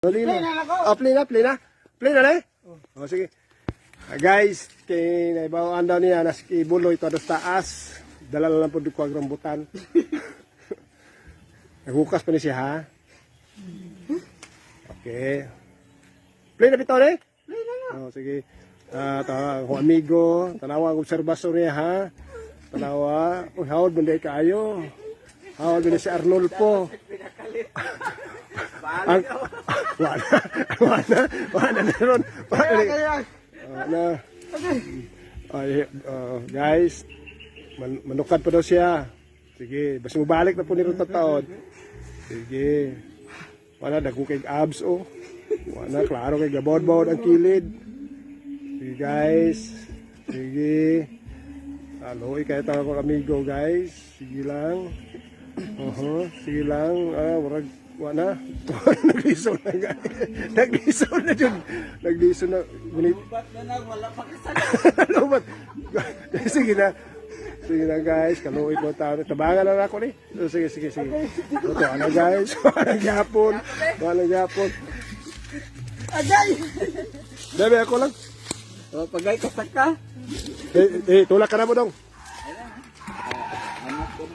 Play na ako. Oh, play na. Play na eh. Oh, sige. Guys, kay naibawaan daw niya nas ibuloy to sa taas. Dala lang po ko ang rambutan. Naghukas pa ni siya ha. Okay. Play na bitaw eh. Play na. Oh, sige. Ako amigo, tanawa ang obserbasyon niya ha. Tanawa, hawad banday kaayo. Hawad banday si Arnold po. Wala na ron. Guys, manukad pa daw siya. Sige, basta mabalik na po ni ron taon. Sige. Wala, dagkong abs oh. Wala, klaro kay gabod-bod ang kilid. Sige guys. Sige. Aloy kayo tayo ko amigo guys. Sige lang. Sige lang. Warag. Wala. Nagliso na guys. Nagliso na dyan. Nagliso na. Lubat na wala pa kasala. Lubat. Sige na. Sige na guys. Kaluoy ko tayo. Tabangan na ako ni. Sige. Ito na guys. Walang yapon. Agay! Bebe ako lang. O, pagay kasak ka. Tulak ka na mo dong. Anak ko,